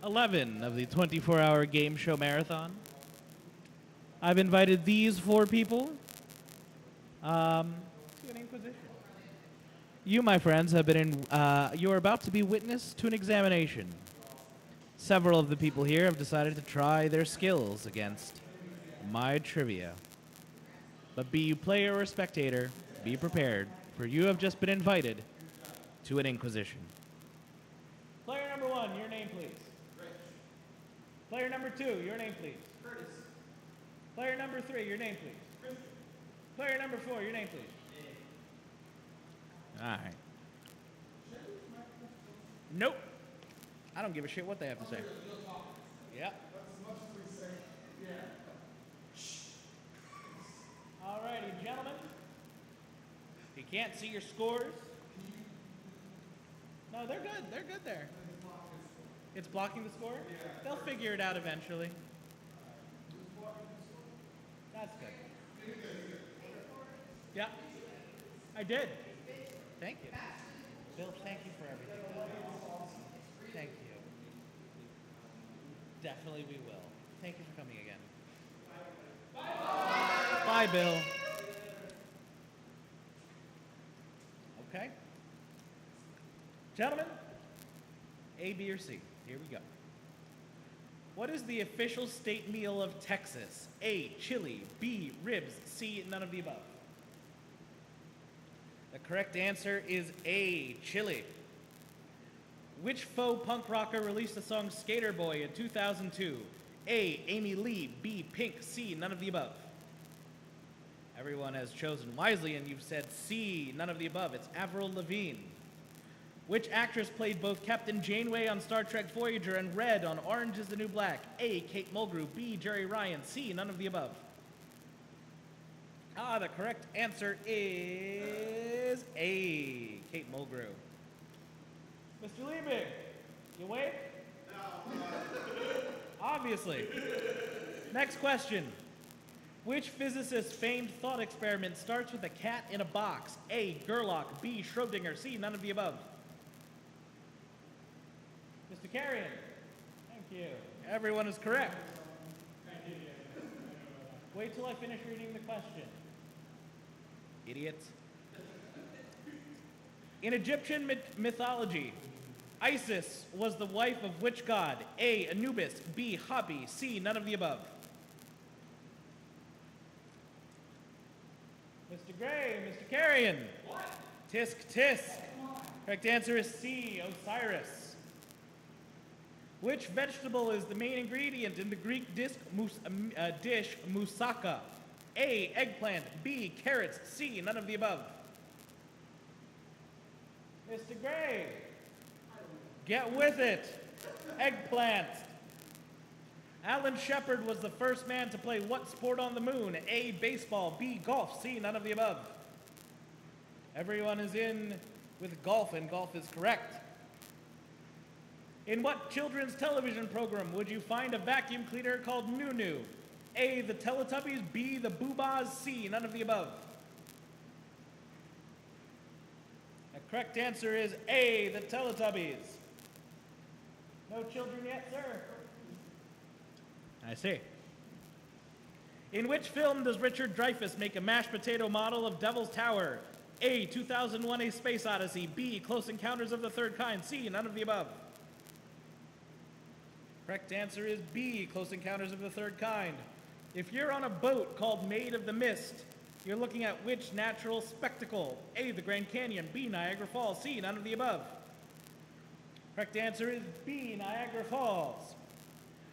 11 of the 24-hour game show marathon. I've invited these 4 people to an Inquisition. You, my friends, have been you are about to be witness to an examination. Several of the people here have decided to try their skills against my trivia. But be you player or spectator, be prepared, for you have just been invited to an Inquisition. Player number 1, your name, please. Rich. Player number 2, your name, please. Curtis. Player number 3, your name, please. Christian. Player number 4, your name, please. Yeah. All right. Nope. I don't give a shit what they have to say. Yep. All righty, gentlemen. You can't see your scores. No, they're good. They're good there. It's blocking the score? They'll figure it out eventually. That's good. Yeah. I did. Thank you. Bill, thank you for everything. Thank you. Definitely we will. Thank you for coming again. Bye, Bill. Okay. Gentlemen, A, B, or C. Here we go. What is the official state meal of Texas? A, chili, B, ribs, C, none of the above. The correct answer is A, chili. Which faux punk rocker released the song Skater Boy in 2002? A, Amy Lee, B, Pink, C, none of the above. Everyone has chosen wisely, and you've said C, none of the above. It's Avril Lavigne. Which actress played both Captain Janeway on Star Trek Voyager and Red on Orange is the New Black? A, Kate Mulgrew, B, Jerry Ryan, C, none of the above. The correct answer is A, Kate Mulgrew. Mr. Liebig, you awake? No. Obviously. Next question. Which physicist's famed thought experiment starts with a cat in a box? A, Gerlach, B, Schrodinger, C, none of the above. Mr. Carrion. Thank you. Everyone is correct. Wait till I finish reading the question. Idiots. In Egyptian mythology, Isis was the wife of which god? A, Anubis, B, Hapi, C, none of the above. Mr. Gray, Mr. Carrion. What? Tisk, tisk. Correct answer is C, Osiris. Which vegetable is the main ingredient in the Greek dish moussaka? A, eggplant, B, carrots, C, none of the above. Mr. Gray, get with it. Eggplant. Alan Shepard was the first man to play what sport on the moon? A, baseball, B, golf, C, none of the above. Everyone is in with golf, and golf is correct. In what children's television program would you find a vacuum cleaner called Nunu? A, the Teletubbies, B, the Boobas, C, none of the above. The correct answer is A, the Teletubbies. No children yet, sir? I see. In which film does Richard Dreyfuss make a mashed potato model of Devil's Tower? A, 2001: A Space Odyssey, B, Close Encounters of the Third Kind, C, none of the above. Correct answer is B, Close Encounters of the Third Kind. If you're on a boat called Maid of the Mist, you're looking at which natural spectacle? A, the Grand Canyon, B, Niagara Falls, C, none of the above. Correct answer is B, Niagara Falls.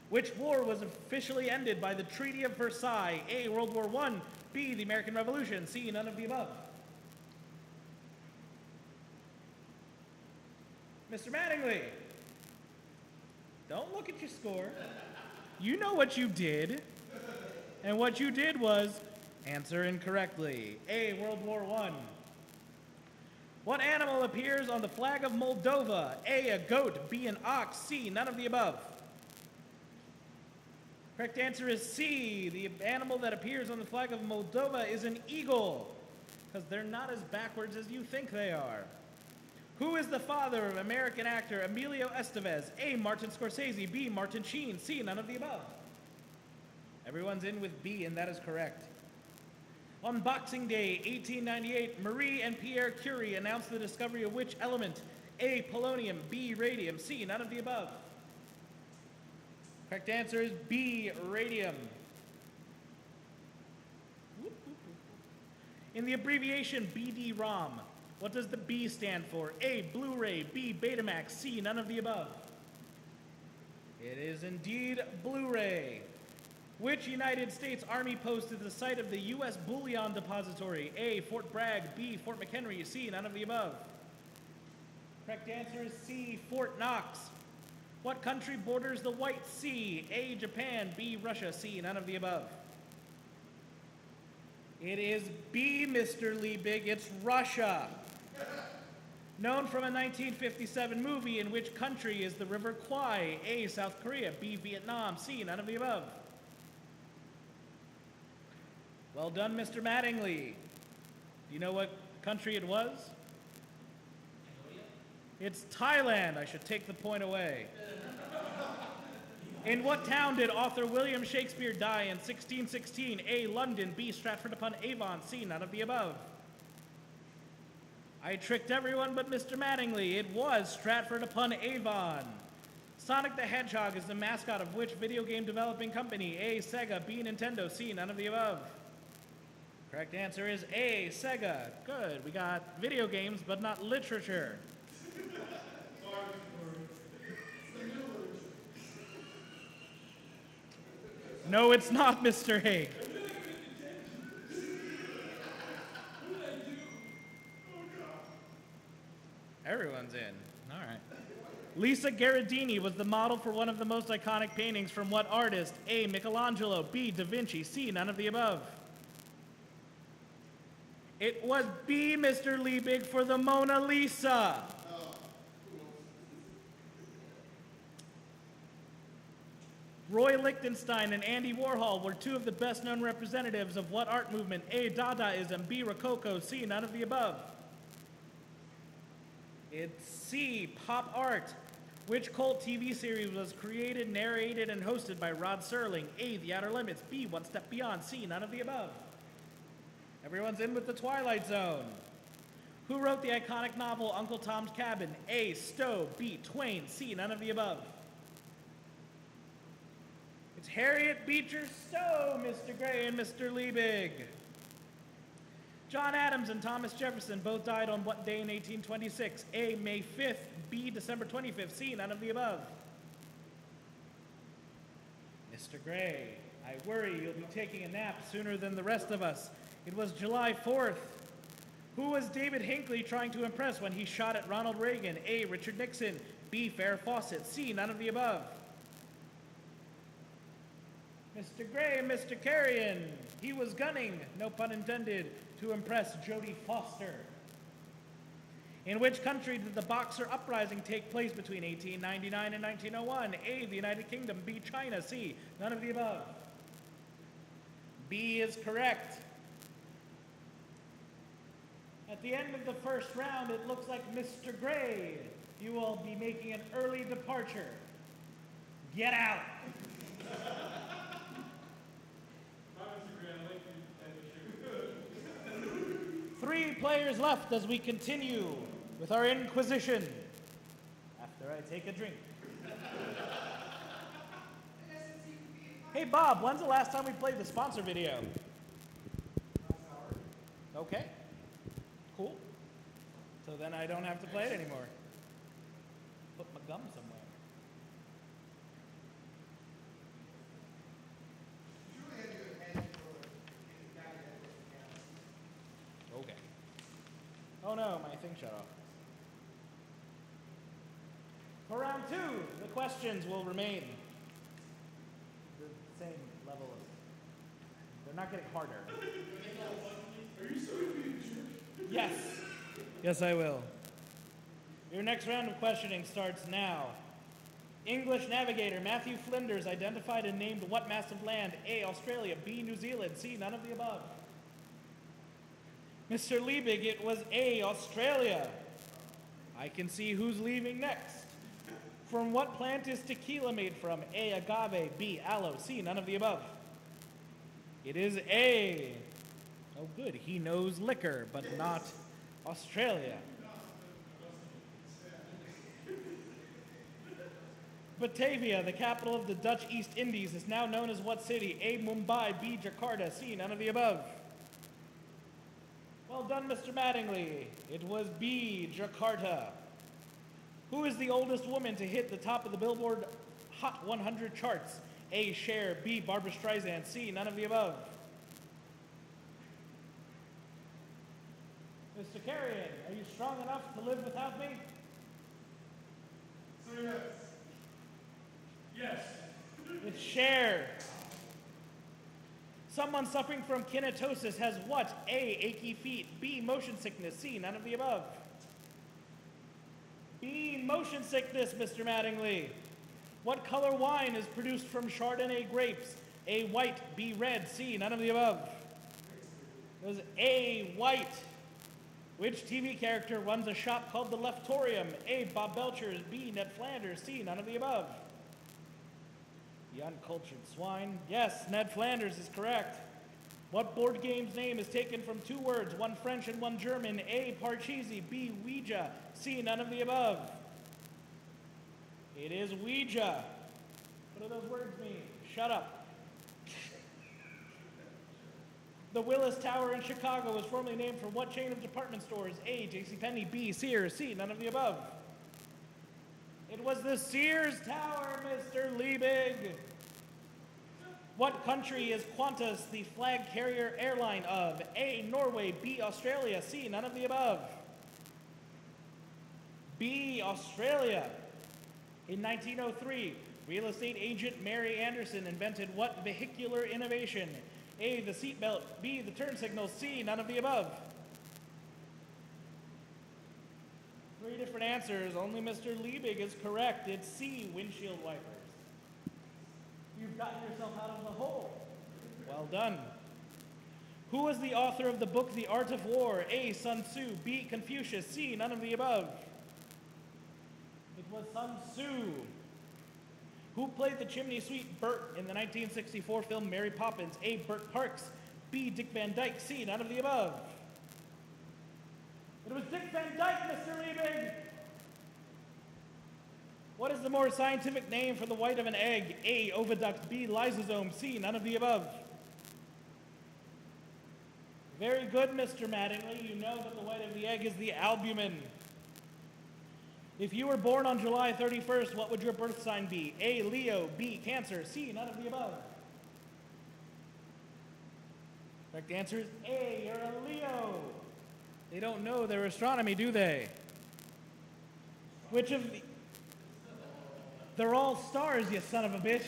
Which war was officially ended by the Treaty of Versailles? A, World War I, B, the American Revolution, C, none of the above. Mr. Mattingly, don't look at your score. You know what you did. And what you did was answer incorrectly. A, World War I. What animal appears on the flag of Moldova? A, a goat, B, an ox, C, none of the above. Correct answer is C. The animal that appears on the flag of Moldova is an eagle, because they're not as backwards as you think they are. Who is the father of American actor Emilio Estevez? A. Martin Scorsese. B. Martin Sheen. C. None of the above. Everyone's in with B, and that is correct. On Boxing Day, 1898, Marie and Pierre Curie announced the discovery of which element? A. Polonium. B. Radium. C. None of the above. Correct answer is B. Radium. In the abbreviation BD-ROM, what does the B stand for? A. Blu-ray. B. Betamax. C. None of the above. It is indeed Blu-ray. Which United States Army post is the site of the U.S. Bullion Depository? A. Fort Bragg. B. Fort McHenry. C. None of the above. Correct answer is C. Fort Knox. What country borders the White Sea? A. Japan. B. Russia. C. None of the above. It is B, Mr. Liebig. It's Russia. Known from a 1957 movie, in which country is the River Kwai? A. South Korea. B. Vietnam. C. None of the above. Well done, Mr. Mattingly. Do you know what country it was? It's Thailand. I should take the point away. In what town did author William Shakespeare die in 1616? A. London. B. Stratford-upon-Avon. C. None of the above. I tricked everyone but Mr. Mattingly. It was Stratford-upon-Avon. Sonic the Hedgehog is the mascot of which video game developing company? A. Sega. B. Nintendo. C. None of the above. Correct answer is A. Sega. Good. We got video games, but not literature. No, it's not, Mr. Haig. Everyone's in. All right. Lisa Gherardini was the model for one of the most iconic paintings from what artist? A. Michelangelo. B. Da Vinci. C. None of the above. It was B, Mr. Liebig, for the Mona Lisa. Roy Lichtenstein and Andy Warhol were two of the best-known representatives of what art movement? A. Dadaism. B. Rococo. C. None of the above. It's C. Pop art. Which cult TV series was created, narrated, and hosted by Rod Serling? A. The Outer Limits. B. One Step Beyond. C. None of the above. Everyone's in with the Twilight Zone. Who wrote the iconic novel Uncle Tom's Cabin? A. Stowe. B. Twain. C. None of the above. It's Harriet Beecher Stowe, Mr. Gray and Mr. Liebig. John Adams and Thomas Jefferson both died on what day in 1826? A. May 5th. B. December 25th. C. None of the above. Mr. Gray, I worry you'll be taking a nap sooner than the rest of us. It was July 4th. Who was David Hinckley trying to impress when he shot at Ronald Reagan? A. Richard Nixon. B. Farrah Fawcett. C. None of the above. Mr. Gray and Mr. Carrion. He was gunning, no pun intended, to impress Jodie Foster. In which country did the Boxer Uprising take place between 1899 and 1901? A. The United Kingdom. B. China. C. None of the above. B is correct. At the end of the first round, it looks like Mr. Gray, you will be making an early departure. Get out. Three players left as we continue with our Inquizition. After I take a drink. Hey Bob, when's the last time we played the sponsor video? Okay. Cool. So then I don't have to play it anymore. Put my gum somewhere. Okay. Oh no, my thing shut off. For round two, the questions will remain the same level of. They're not getting harder. Are you so being jerk? Yes. Yes, I will. Your next round of questioning starts now. English navigator Matthew Flinders identified and named what mass of land? A. Australia. B. New Zealand. C. None of the above. Mr. Liebig, it was A. Australia. I can see who's leaving next. From what plant is tequila made from? A, agave, B, aloe, C, none of the above. It is A. Oh good, he knows liquor, but not Australia. Batavia, the capital of the Dutch East Indies, is now known as what city? A, Mumbai, B, Jakarta, C, none of the above. Well done, Mr. Mattingly. It was B, Jakarta. Who is the oldest woman to hit the top of the Billboard Hot 100 charts? A, Cher, B, Barbra Streisand, C, none of the above. Mr. Carrion, are you strong enough to live without me? Say yes. Yes. It's Cher. Someone suffering from kinetosis has what? A, achy feet, B, motion sickness, C, none of the above. B, motion sickness, Mr. Mattingly. What color wine is produced from Chardonnay grapes? A, white, B, red, C, none of the above. It was A, white. Which TV character runs a shop called the Leftorium? A, Bob Belcher, B, Ned Flanders, C, none of the above. The uncultured swine. Yes, Ned Flanders is correct. What board game's name is taken from two words, one French and one German? A, Parcheesi, B, Ouija, C, none of the above. It is Ouija. What do those words mean? Shut up. The Willis Tower in Chicago was formerly named for what chain of department stores? A, JCPenney, B, Sears, C, none of the above. It was the Sears Tower, Mr. Liebig. What country is Qantas the flag carrier airline of? A, Norway, B, Australia, C, none of the above. B, Australia. In 1903, real estate agent Mary Anderson invented what vehicular innovation? A, the seatbelt, B, the turn signal, C, none of the above. Three different answers. Only Mr. Liebig is correct. It's C, windshield wipers. You've gotten yourself out of the hole. Well done. Who was the author of the book The Art of War? A, Sun Tzu, B, Confucius, C, none of the above. It was Sun Tzu. Who played the chimney sweep Bert in the 1964 film Mary Poppins? A, Bert Parks, B, Dick Van Dyke, C, none of the above. It was Dick Van Dyke, Mr. Liebig. What is the more scientific name for the white of an egg? A, oviduct, B, lysosome, C, none of the above. Very good, Mr. Mattingly. You know that the white of the egg is the albumin. If you were born on July 31st, what would your birth sign be? A, Leo, B, Cancer, C, none of the above. Correct answer is A, you're a Leo. They don't know their astronomy, do they? Which of the... They're all stars, you son of a bitch.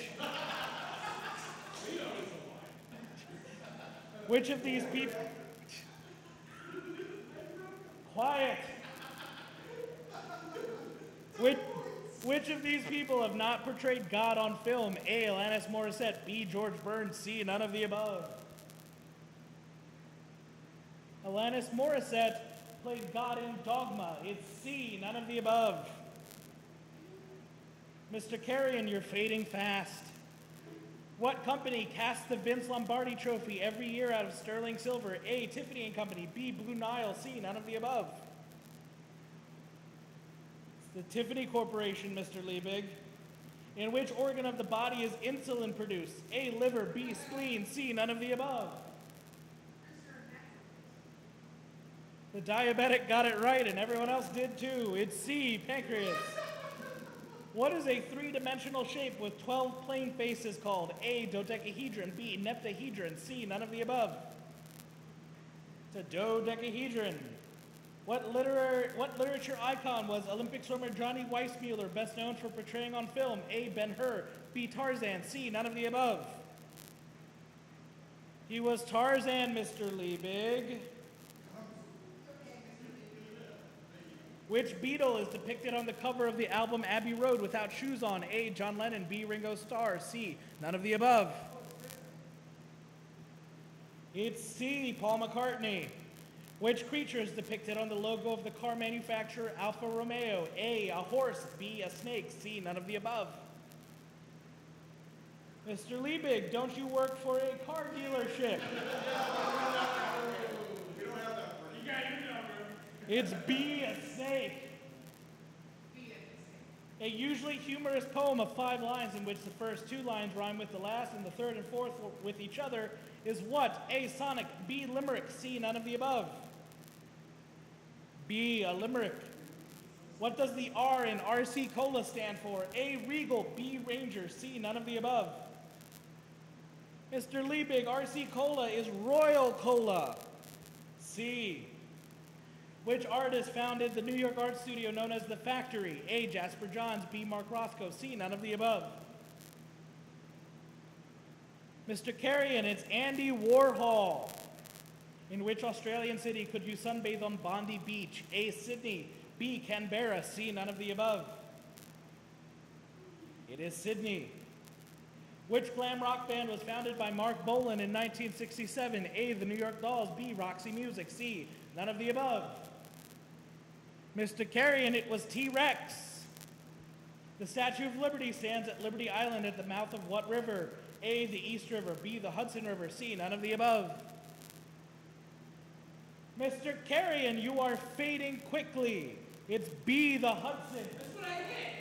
Which of these people... Quiet. Which of these people have not portrayed God on film? A, Alanis Morissette, B, George Burns, C, none of the above. Alanis Morissette played God in Dogma. It's C, none of the above. Mr. Carrion, you're fading fast. What company casts the Vince Lombardi Trophy every year out of sterling silver? A, Tiffany & Company, B, Blue Nile, C, none of the above. The Tiffany Corporation, Mr. Liebig. In which organ of the body is insulin produced? A, liver, B, spleen, C, none of the above. The diabetic got it right and everyone else did too. It's C, pancreas. What is a three-dimensional shape with 12 plane faces called? A, dodecahedron, B, neptahedron, C, none of the above. It's a dodecahedron. What literature icon was Olympic swimmer Johnny Weissmuller best known for portraying on film? A, Ben-Hur, B, Tarzan, C, none of the above. He was Tarzan, Mr. Liebig. Which Beatle is depicted on the cover of the album Abbey Road without shoes on? A, John Lennon, B, Ringo Starr, C, none of the above. It's C, Paul McCartney. Which creature is depicted on the logo of the car manufacturer Alfa Romeo? A horse, B, a snake, C, none of the above. Mr. Liebig, don't you work for a car dealership? We don't have that for you. You got your number. It's B, a snake. A usually humorous poem of 5 lines in which the first 2 lines rhyme with the last and the third and fourth with each other is what? A, sonic, B, limerick, C, none of the above. B, a limerick. What does the R in RC Cola stand for? A, regal, B, ranger, C, none of the above. Mr. Liebig, RC Cola is Royal Cola. C. Which artist founded the New York art studio known as The Factory? A, Jasper Johns, B, Mark Rothko, C, none of the above. Mr. Carrion, it's Andy Warhol. In which Australian city could you sunbathe on Bondi Beach? A, Sydney, B, Canberra, C, none of the above. It is Sydney. Which glam rock band was founded by Mark Bolan in 1967? A, the New York Dolls, B, Roxy Music, C, none of the above. Mr. Carrion, it was T-Rex. The Statue of Liberty stands at Liberty Island at the mouth of what river? A, the East River, B, the Hudson River, C, none of the above. Mr. Carrion, you are fading quickly. It's B, the Hudson. That's what I hit.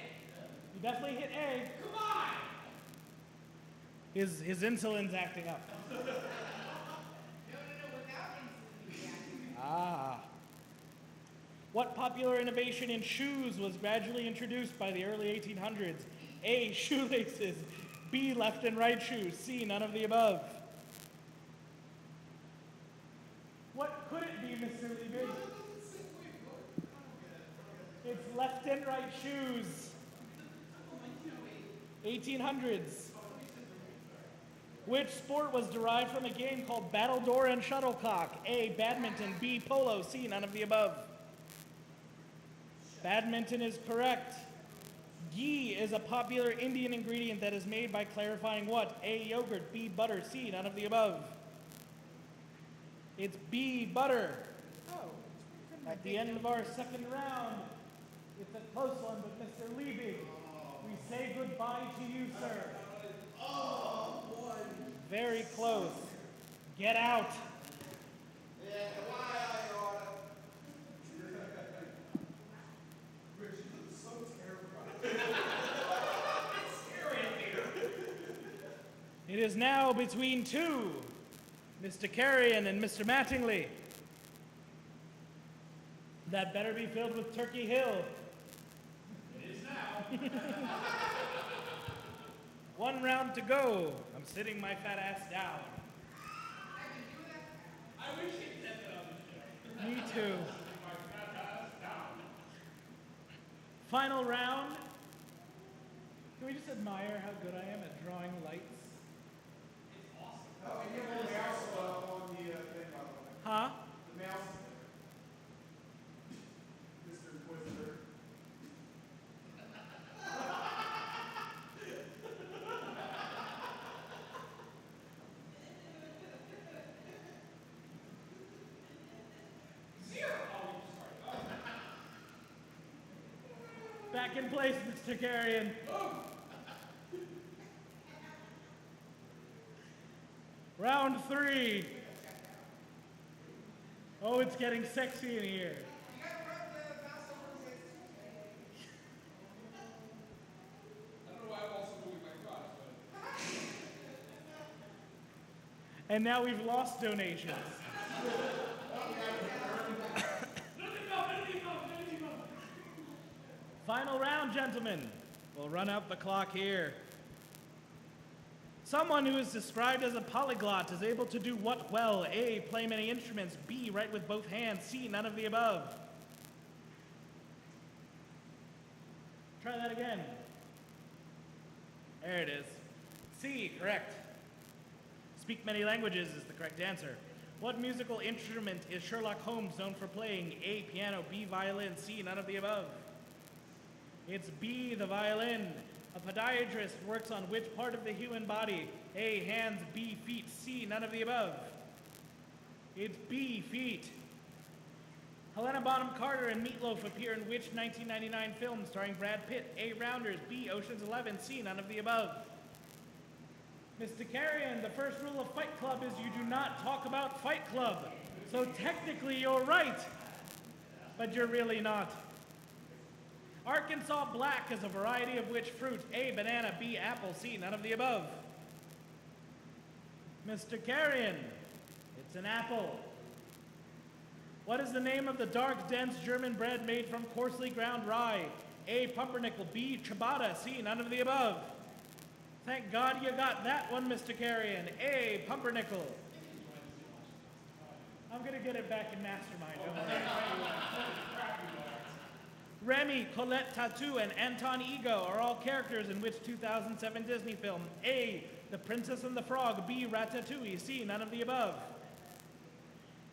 You definitely hit A. Come on. His insulin's acting up. No, without insulin. Ah. What popular innovation in shoes was gradually introduced by the early 1800s? A, shoelaces, B, left and right shoes, C, none of the above. What could it be, Mr. Liebig? It's left and right shoes. 1800s. Which sport was derived from a game called Battledore and Shuttlecock? A, badminton, B, polo, C, none of the above. Badminton is correct. Ghee is a popular Indian ingredient that is made by clarifying what? A, yogurt, B, butter, C, none of the above. It's B, butter. At the end of our second round, it's a close one, but Mr. Liebig, we say goodbye to you, sir. Oh, boy. Very close. Get out. Yeah, why I order? Rich, you look so terrified. It's scary in here. It is now between 2, Mr. Carrion and Mr. Mattingly. That better be filled with Turkey Hill. It is now. 1 round to go. I'm sitting my fat ass down. I wish you'd said that on the show. Me too. My fat ass down. Final round. Can we just admire how good I am at drawing lights? It's awesome. Oh, and you have the mouse on the thing, by the way. Huh? The mouse. Mr. Inquisitor. Back in place, Mr. Carrion. Round 3. Oh, it's getting sexy in here. I don't know why I'm also moving my crotch, but And now we've lost donations. Final round, gentlemen. We'll run out the clock here. Someone who is described as a polyglot is able to do what well? A, play many instruments. B, write with both hands. C, none of the above. Try that again. There it is. C, correct. Speak many languages is the correct answer. What musical instrument is Sherlock Holmes known for playing? A, piano, B, violin, C, none of the above. It's B, the violin. A podiatrist works on which part of the human body? A, hands, B, feet, C, none of the above. It's B, feet. Helena Bonham Carter and Meatloaf appear in which 1999 film starring Brad Pitt? A. Rounders, B. Ocean's 11, C. None of the above. Mr. Carrion, the first rule of Fight Club is you do not talk about Fight Club. So technically you're right, but you're really not. Arkansas Black is a variety of which fruit? A. Banana, B. Apple, C. None of the above. Mr. Carrion, it's an apple. What is the name of the dark, dense German bread made from coarsely ground rye? A. Pumpernickel, B. Ciabatta, C. None of the above. Thank God you got that one, Mr. Carrion. A. Pumpernickel. I'm going to get it back in Mastermind. Remy, Colette Tattoo, and Anton Ego are all characters in which 2007 Disney film? A. The Princess and the Frog, B. Ratatouille, C. None of the above.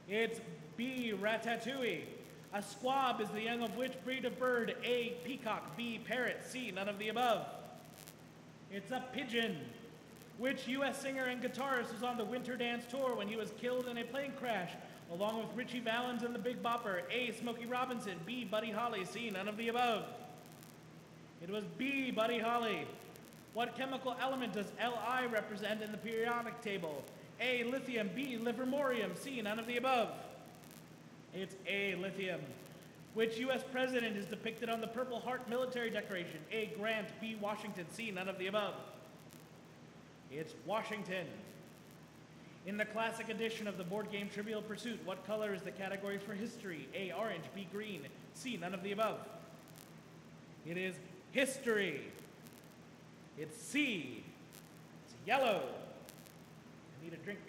It's B. Ratatouille. A squab is the young of which breed of bird? A. Peacock, B. Parrot, C. None of the above. It's a pigeon. Which U.S. singer and guitarist was on the Winter Dance Tour when he was killed in a plane crash, along with Richie Valens and the Big Bopper? A. Smokey Robinson, B. Buddy Holly, C. None of the above. It was B. Buddy Holly. What chemical element does Li represent in the periodic table? A. Lithium, B. Livermorium, C. None of the above. It's A. Lithium. Which U.S. president is depicted on the Purple Heart military decoration? A. Grant, B. Washington, C. None of the above. It's Washington. In the classic edition of the board game Trivial Pursuit, what color is the category for history? A. Orange, B. Green, C. None of the above. It is history. It's C. It's yellow. I need a drink.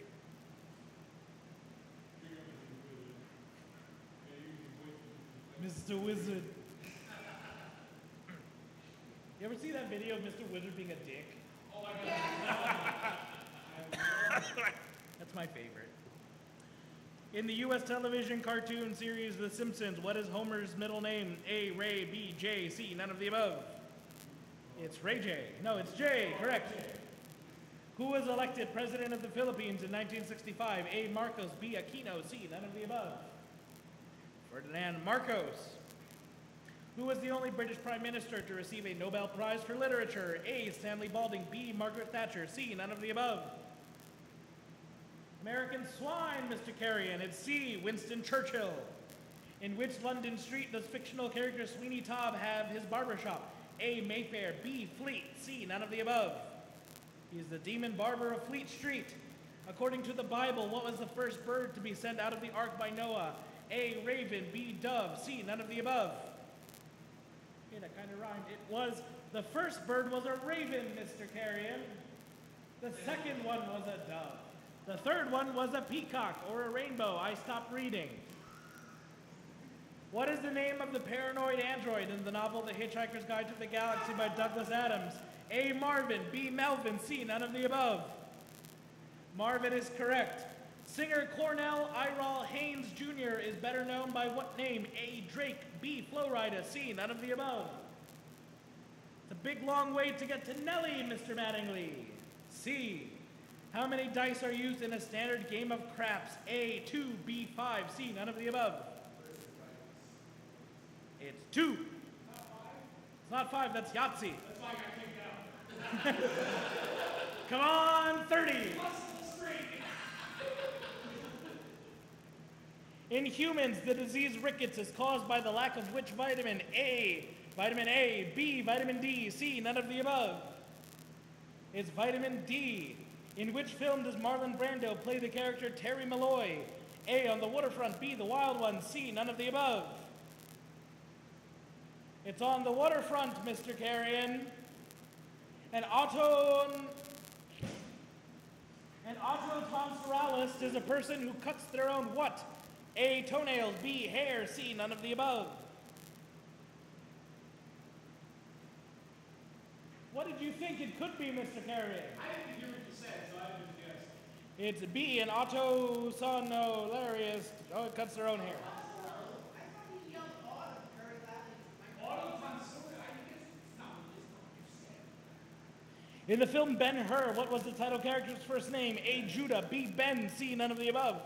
Mr. Wizard. You ever see that video of Mr. Wizard being a dick? Oh my God. That's my favorite. In the U.S. television cartoon series The Simpsons, what is Homer's middle name? A. Ray, B. J, C. None of the above. It's Ray J. No, it's J. Correct. Who was elected president of the Philippines in 1965? A. Marcos, B. Aquino, C. None of the above. Ferdinand Marcos. Who was the only British Prime Minister to receive a Nobel Prize for Literature? A. Stanley Balding, B. Margaret Thatcher, C. None of the above. American swine, Mr. Carrion. It's C. Winston Churchill. In which London street does fictional character Sweeney Todd have his barbershop? A. Mayfair, B. Fleet, C. None of the above. He's the demon barber of Fleet Street. According to the Bible, what was the first bird to be sent out of the ark by Noah? A. Raven, B. Dove, C. None of the above. Okay, that kind of rhymed. It was, the first bird was a raven, Mr. Carrion. The second one was a dove. The third one was a peacock or a rainbow. I stopped reading. What is the name of the paranoid android in the novel The Hitchhiker's Guide to the Galaxy by Douglas Adams? A. Marvin, B. Melvin, C. None of the above. Marvin is correct. Singer Cornell Iral Haynes Jr. is better known by what name? A. Drake, B. Flowrida, C. None of the above. It's a big long way to get to Nelly, Mr. Mattingly. C. How many dice are used in a standard game of craps? A. 2, B. 5, C. None of the above. It's 2. It's not 5, that's Yahtzee. That's why I got kicked out. Come on, 30. In humans, the disease rickets is caused by the lack of which vitamin? A. Vitamin A, B. Vitamin D, C. None of the above. It's vitamin D. In which film does Marlon Brando play the character Terry Malloy? A. On the Waterfront, B. The Wild One, C. None of the above. It's On the Waterfront, Mr. Carrion. An autotonsilist is a person who cuts their own what? A. Toenails, B. Hair, C. None of the above. What did you think it could be, Mr. Carrion? I didn't hear what you said, so I didn't guess. It's B. An autosonolarius. Oh, it cuts their own hair. In the film Ben-Hur, what was the title character's first name? A. Judah, B. Ben, C. None of the above.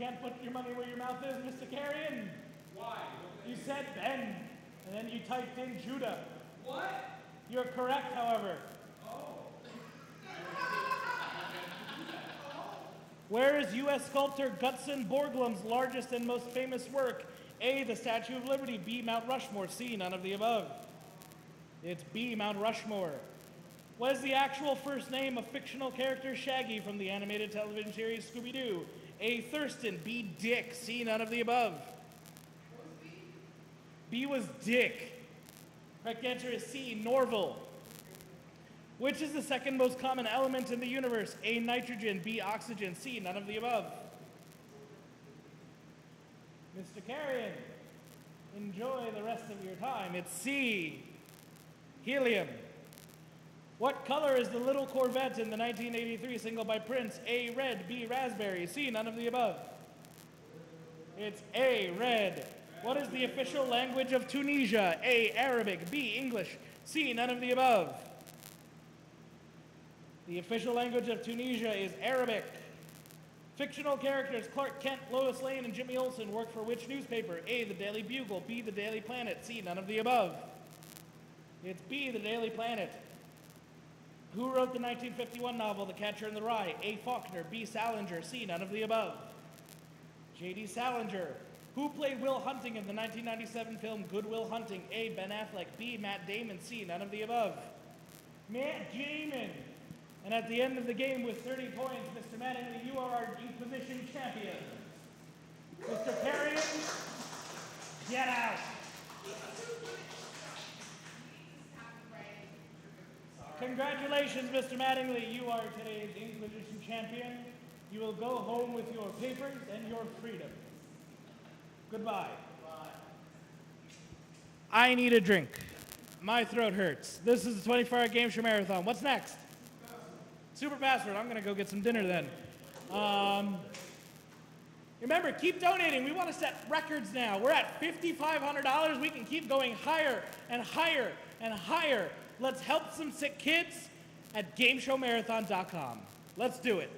can't put your money where your mouth is, Mr. Carrion. Why? You said Ben, and then you typed in Judah. What? You're correct, however. Where is U.S. sculptor Gutzon Borglum's largest and most famous work? A, the Statue of Liberty. B, Mount Rushmore. C, none of the above. It's B, Mount Rushmore. What is the actual first name of fictional character Shaggy from the animated television series Scooby-Doo? A, Thurston. B, Dick. C, none of the above. B was Dick. Correct answer is C, Norval. Which is the second most common element in the universe? A, nitrogen. B, oxygen. C, none of the above. Mr. Carrion, enjoy the rest of your time. It's C, helium. What color is the little Corvette in the 1983 single by Prince? A, red. B, raspberry. C, none of the above. It's A, red. What is the official language of Tunisia? A, Arabic. B, English. C, none of the above. The official language of Tunisia is Arabic. Fictional characters Clark Kent, Lois Lane, and Jimmy Olsen work for which newspaper? A, the Daily Bugle. B, the Daily Planet. C, none of the above. It's B, the Daily Planet. Who wrote the 1951 novel The Catcher in the Rye? A, Faulkner. B, Salinger. C, none of the above. J.D. Salinger. Who played Will Hunting in the 1997 film Good Will Hunting? A, Ben Affleck. B, Matt Damon. C, none of the above. Matt Damon. And at the end of the game with 30 points, Mr. Mattingly, you are our Inquizition champion. Mr. Carrion, get out. Congratulations, Mr. Mattingly. You are today's Inquisition champion. You will go home with your papers and your freedom. Goodbye. I need a drink. My throat hurts. This is the 24-hour game show marathon. What's next? Super password. I'm going to go get some dinner then. Remember, keep donating. We want to set records now. We're at $5,500. We can keep going higher and higher and higher. Let's help some sick kids at GameShowMarathon.com. Let's do it.